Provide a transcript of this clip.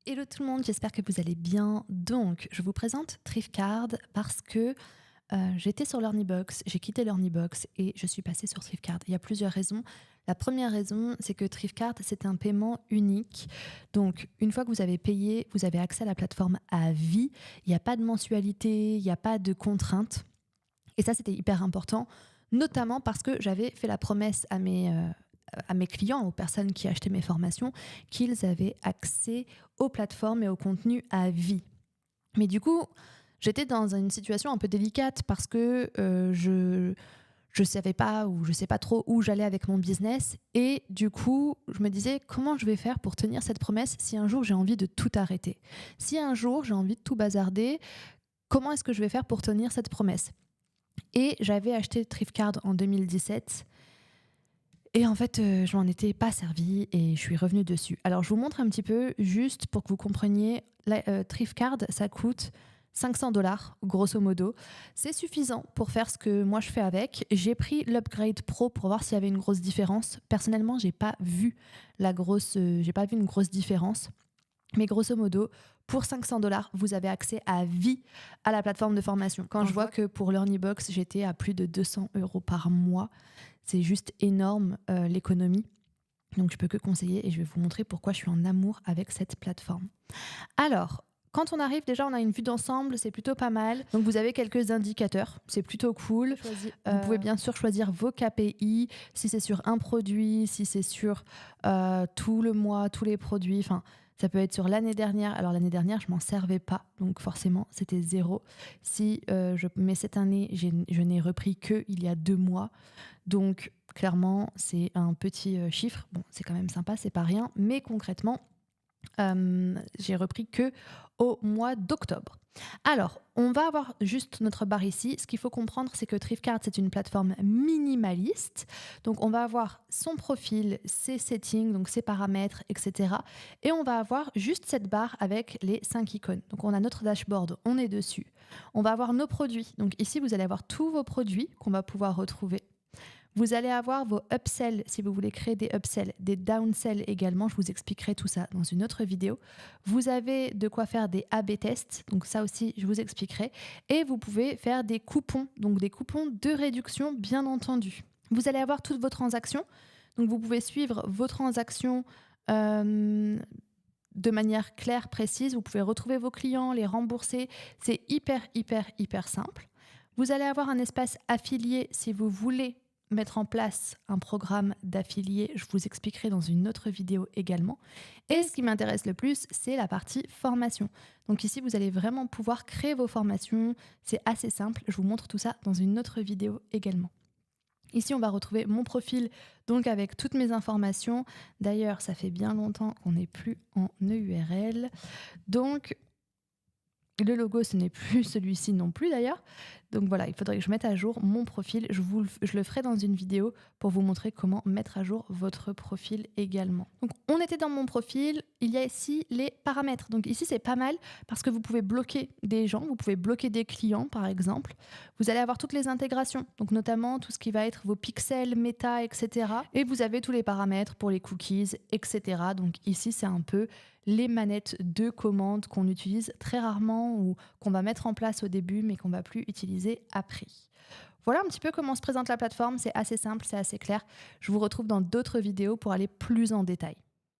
Hello tout le monde, j'espère que vous allez bien. Donc, je vous présente Thrifcard parce que j'étais sur Learnybox, j'ai quitté Learnybox et je suis passée sur Thrifcard. Il y a plusieurs raisons. La première raison, c'est que Thrifcard, c'est un paiement unique. Donc, une fois que vous avez payé, vous avez accès à la plateforme à vie. Il n'y a pas de mensualité, il n'y a pas de contraintes. Et ça, c'était hyper important, notamment parce que j'avais fait la promesse à mes clients, aux personnes qui achetaient mes formations, qu'ils avaient accès aux plateformes et au contenu à vie. Mais du coup, j'étais dans une situation un peu délicate parce que je savais pas ou je sais pas trop où j'allais avec mon business. Et du coup, je me disais comment je vais faire pour tenir cette promesse si un jour j'ai envie de tout arrêter. Si un jour j'ai envie de tout bazarder, comment est-ce que je vais faire pour tenir cette promesse? Et j'avais acheté Thrifcard en 2017. Et en fait, je m'en étais pas servie et je suis revenue dessus. Alors, je vous montre un petit peu, juste pour que vous compreniez. Thrifcard, ça coûte 500 $ grosso modo. C'est suffisant pour faire ce que moi je fais avec. J'ai pris l'upgrade pro pour voir s'il y avait une grosse différence. Personnellement, j'ai pas vu j'ai pas vu une grosse différence. Mais grosso modo, pour 500 $, vous avez accès à vie à la plateforme de formation. Quand je vois que pour Learnybox, j'étais à plus de 200 € par mois, c'est juste énorme l'économie. Donc je peux que conseiller et je vais vous montrer pourquoi je suis en amour avec cette plateforme. Alors, quand on arrive, déjà, on a une vue d'ensemble, c'est plutôt pas mal. Donc, vous avez quelques indicateurs, c'est plutôt cool. Vous pouvez bien sûr choisir vos KPI, si c'est sur un produit, si c'est sur tout le mois, tous les produits. Enfin, ça peut être sur l'année dernière. Alors, l'année dernière, je m'en servais pas, donc forcément, c'était 0. Mais cette année, je n'ai repris que il y a 2 mois. Donc, clairement, c'est un petit chiffre. Bon, c'est quand même sympa, c'est pas rien. Mais concrètement, j'ai repris que au mois d'octobre. Alors, on va avoir juste notre barre ici. Ce qu'il faut comprendre, c'est que Thrifcard, c'est une plateforme minimaliste. Donc, on va avoir son profil, ses settings, donc ses paramètres, etc. Et on va avoir juste cette barre avec les 5 icônes. Donc, on a notre dashboard, on est dessus. On va avoir nos produits. Donc, ici, vous allez avoir tous vos produits qu'on va pouvoir retrouver. Vous allez avoir vos upsells si vous voulez créer des upsells, des downsells également. Je vous expliquerai tout ça dans une autre vidéo. Vous avez de quoi faire des A/B tests, donc ça aussi je vous expliquerai. Et vous pouvez faire des coupons, donc des coupons de réduction bien entendu. Vous allez avoir toutes vos transactions, donc vous pouvez suivre vos transactions de manière claire, précise. Vous pouvez retrouver vos clients, les rembourser. C'est hyper simple. Vous allez avoir un espace affilié si vous voulez mettre en place un programme d'affilié. Je vous expliquerai dans une autre vidéo également. Et ce qui m'intéresse le plus, c'est la partie formation. Donc ici, vous allez vraiment pouvoir créer vos formations. C'est assez simple. Je vous montre tout ça dans une autre vidéo également. Ici, on va retrouver mon profil, donc avec toutes mes informations. D'ailleurs, ça fait bien longtemps qu'on n'est plus en EURL. Donc, le logo, ce n'est plus celui-ci non plus d'ailleurs. Donc voilà, il faudrait que je mette à jour mon profil. Je le ferai dans une vidéo pour vous montrer comment mettre à jour votre profil également. Donc on était dans mon profil, il y a ici les paramètres. Donc ici c'est pas mal parce que vous pouvez bloquer des gens, vous pouvez bloquer des clients par exemple. Vous allez avoir toutes les intégrations, donc notamment tout ce qui va être vos pixels, méta, etc. Et vous avez tous les paramètres pour les cookies, etc. Donc ici c'est un peu les manettes de commande qu'on utilise très rarement ou qu'on va mettre en place au début mais qu'on va plus utiliser après. Voilà un petit peu comment se présente la plateforme, c'est assez simple, c'est assez clair. Je vous retrouve dans d'autres vidéos pour aller plus en détail.